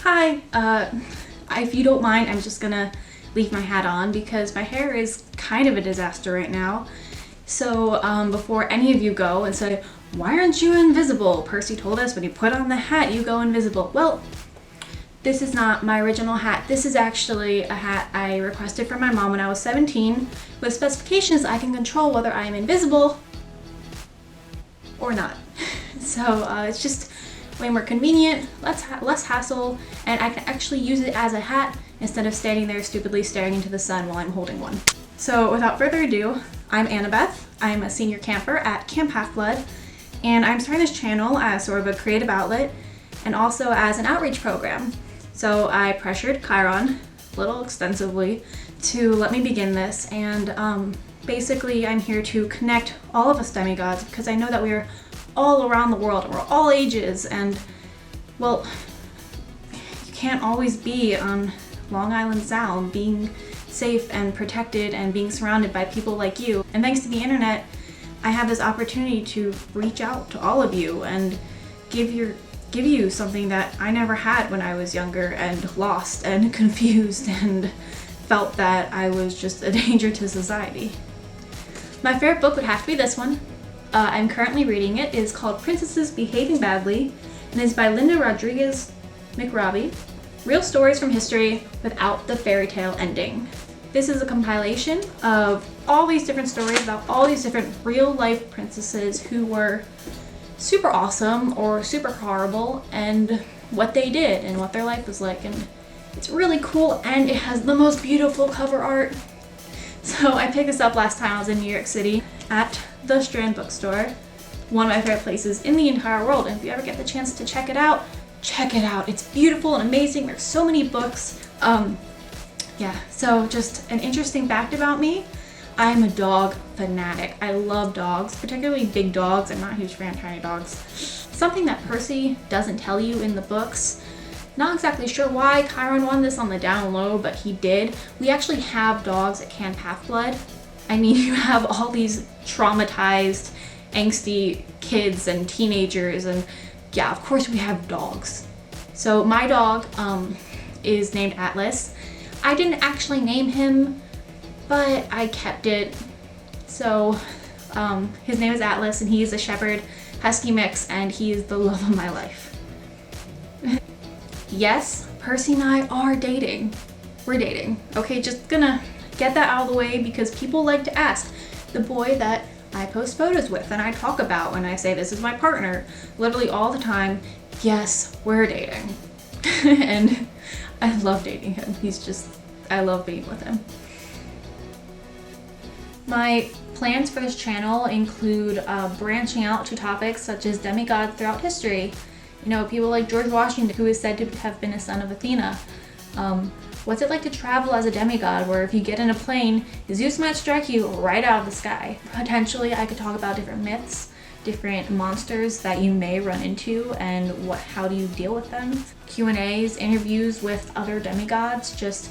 Hi, if you don't mind, I'm just gonna leave my hat on because my hair is kind of a disaster right now. So before any of you go and say, why aren't you invisible? Percy told us when you put on the hat, you go invisible. Well, this is not my original hat. This is actually a hat I requested from my mom when I was 17 with specifications I can control whether I am invisible or not. So it's just way more convenient, less hassle, and I can actually use it as a hat instead of standing there stupidly staring into the sun while I'm holding one. So without further ado, I'm Annabeth. I'm a senior camper at Camp Half-Blood, and I'm starting this channel as sort of a creative outlet and also as an outreach program. So I pressured Chiron a little extensively to let me begin this, and basically I'm here to connect all of us demigods because I know that we're all around the world and we're all ages, and well, you can't always be on Long Island Sound being safe and protected and being surrounded by people like you. And thanks to the internet, I have this opportunity to reach out to all of you and give you something that I never had when I was younger and lost and confused and felt that I was just a danger to society. My favorite book would have to be this one. I'm currently reading it. It is called Princesses Behaving Badly and is by Linda Rodriguez McRobbie. Real stories from history without the fairy tale ending. This is a compilation of all these different stories about all these different real life princesses who were super awesome or super horrible and what they did and what their life was like. And it's really cool and it has the most beautiful cover art. So I picked this up last time I was in New York City at the Strand Bookstore, one of my favorite places in the entire world. And if you ever get the chance to check it out, check it out. It's beautiful and amazing. There's so many books. Yeah, so just an interesting fact about me. I'm a dog fanatic. I love dogs, particularly big dogs. I'm not a huge fan of tiny dogs. Something that Percy doesn't tell you in the books. Not exactly sure why Chiron won this on the down low, but he did. We actually have dogs at Camp Half-Blood. I mean, you have all these traumatized, angsty kids and teenagers, and yeah, of course we have dogs. So my dog is named Atlas. I didn't actually name him, but I kept it. So his name is Atlas, and he is a shepherd husky mix, and he is the love of my life. Yes, Percy and I are dating. We're dating. Okay, just gonna get that out of the way because people like to ask. The boy that I post photos with and I talk about when I say this is my partner literally all the time, yes, we're dating. And I love dating him. I love being with him. My plans for this channel include branching out to topics such as demigods throughout history. You know, people like George Washington, who is said to have been a son of Athena. What's it like to travel as a demigod, where if you get in a plane, Zeus might strike you right out of the sky? Potentially, I could talk about different myths, different monsters that you may run into, and how do you deal with them. Q&As, interviews with other demigods, just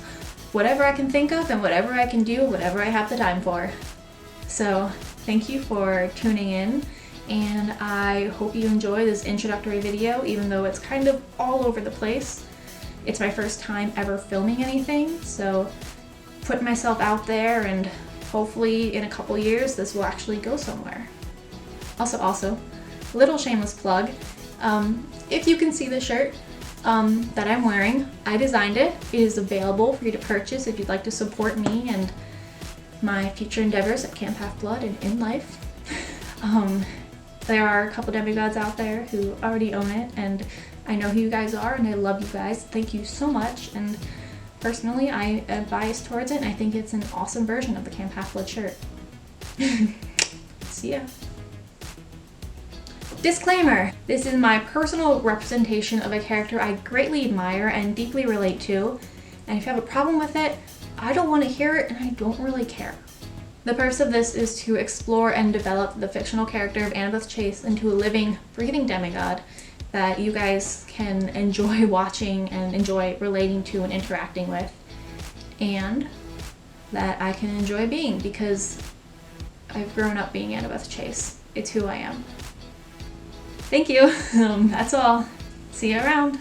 whatever I can think of and whatever I can do, whatever I have the time for. So, thank you for tuning in, and I hope you enjoy this introductory video, even though it's kind of all over the place. It's my first time ever filming anything, so putting myself out there, and hopefully in a couple years this will actually go somewhere. Also, little shameless plug, if you can see the shirt that I'm wearing, I designed it. It is available for you to purchase if you'd like to support me and my future endeavors at Camp Half-Blood and in life. There are a couple demigods out there who already own it, and I know who you guys are, and I love you guys. Thank you so much, and personally, I am biased towards it, and I think it's an awesome version of the Camp Half-Blood shirt. See ya. Disclaimer! This is my personal representation of a character I greatly admire and deeply relate to, and if you have a problem with it, I don't want to hear it, and I don't really care. The purpose of this is to explore and develop the fictional character of Annabeth Chase into a living, breathing demigod that you guys can enjoy watching and enjoy relating to and interacting with, and that I can enjoy being because I've grown up being Annabeth Chase. It's who I am. Thank you. That's all. See you around.